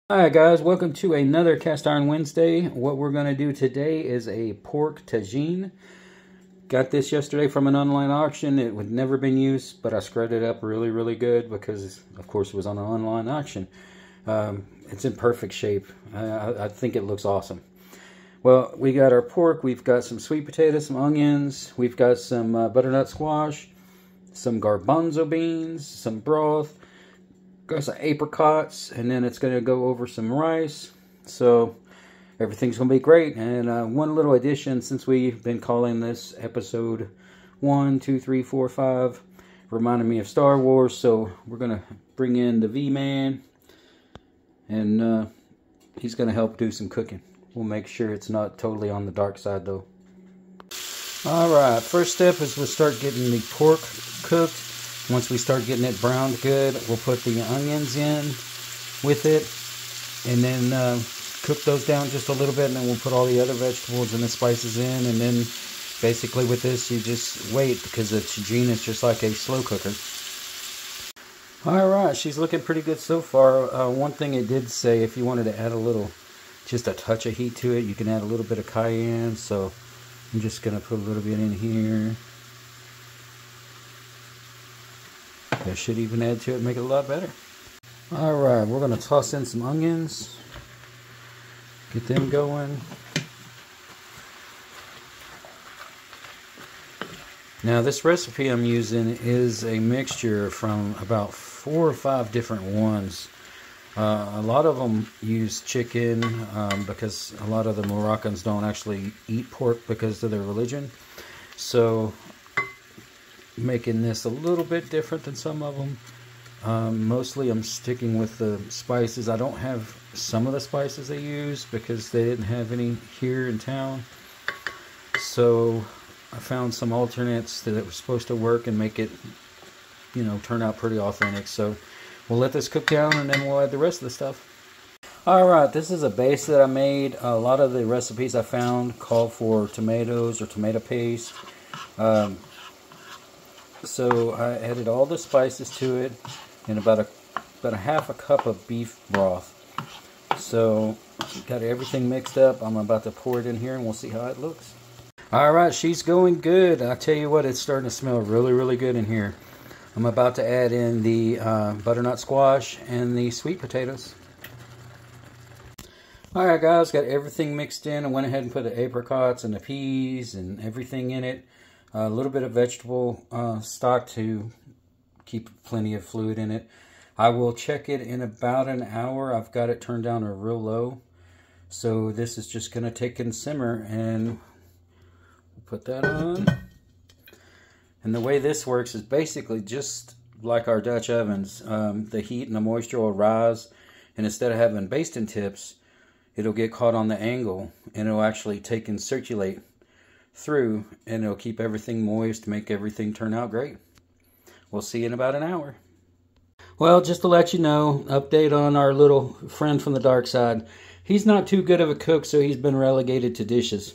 Hi guys, welcome to another Cast Iron Wednesday. What we're going to do today is a pork tagine. Got this yesterday from an online auction. It had never been used, but I scrubbed it up really good because, of course, it was on an online auction. It's in perfect shape. I think it looks awesome. Well, we got our pork. We've got some sweet potatoes, some onions. We've got some butternut squash, some garbanzo beans, some broth. Got some apricots, and then it's going to go over some rice. So everything's going to be great. And one little addition, since we've been calling this episode 1, 2, 3, 4, 5, reminded me of Star Wars. So we're going to bring in the V-Man, and he's going to help do some cooking. We'll make sure it's not totally on the dark side though. Alright, first step is we'll start getting the pork cooked. Once we start getting it browned good, we'll put the onions in with it, and then cook those down just a little bit, and then we'll put all the other vegetables and the spices in, and then basically with this you just wait, because the tagine is just like a slow cooker. Alright, she's looking pretty good so far. One thing it did say, if you wanted to add a little, just a touch of heat to it, you can add a little bit of cayenne, so I'm just going to put a little bit in here. That should even add to it, make it a lot better. Alright, we're going to toss in some onions. Get them going. Now this recipe I'm using is a mixture from about 4 or 5 different ones. A lot of them use chicken because a lot of the Moroccans don't actually eat pork because of their religion. So making this a little bit different than some of them. Mostly I'm sticking with the spices. I don't have some of the spices they use because they didn't have any here in town. So I found some alternates that were supposed to work and make it, you know, turn out pretty authentic. So we'll let this cook down, and then we'll add the rest of the stuff. Alright, this is a base that I made. A lot of the recipes I found call for tomatoes or tomato paste. So I added all the spices to it and about a half a cup of beef broth. So got everything mixed up. I'm about to pour it in here and we'll see how it looks. Alright, she's going good. I tell you what, it's starting to smell really good in here. I'm about to add in the butternut squash and the sweet potatoes. Alright guys, got everything mixed in. I went ahead and put the apricots and the peas and everything in it. A little bit of vegetable stock to keep plenty of fluid in it. I will check it in about an hour. I've got it turned down to real low. So this is just going to take and simmer, and we'll put that on. And the way this works is basically just like our Dutch ovens. The heat and the moisture will rise, and instead of having basting tips, it'll get caught on the angle, and it'll actually take and circulate through, and it'll keep everything moist, make everything turn out great. We'll see you in about an hour. Well, just to let you know, update on our little friend from the dark side. He's not too good of a cook, so he's been relegated to dishes.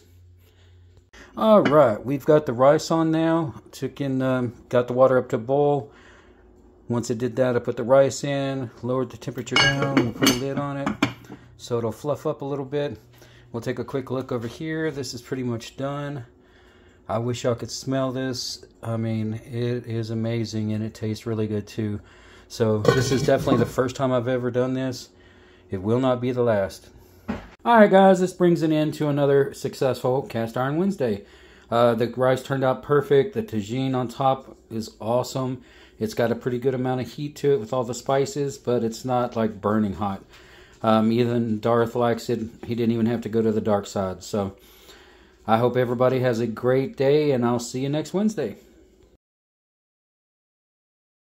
Alright, we've got the rice on now. Got the water up to boil. Once it did that, I put the rice in, lowered the temperature down, we'll put a lid on it so it'll fluff up a little bit. We'll take a quick look over here. This is pretty much done. I wish y'all could smell this. I mean, it is amazing, and it tastes really good too. So this is definitely the first time I've ever done this. It will not be the last. Alright guys, this brings an end to another successful Cast Iron Wednesday. The rice turned out perfect. The tagine on top is awesome. It's got a pretty good amount of heat to it with all the spices, but it's not like burning hot. Even Darth likes it. He didn't even have to go to the dark side. So I hope everybody has a great day, and I'll see you next Wednesday.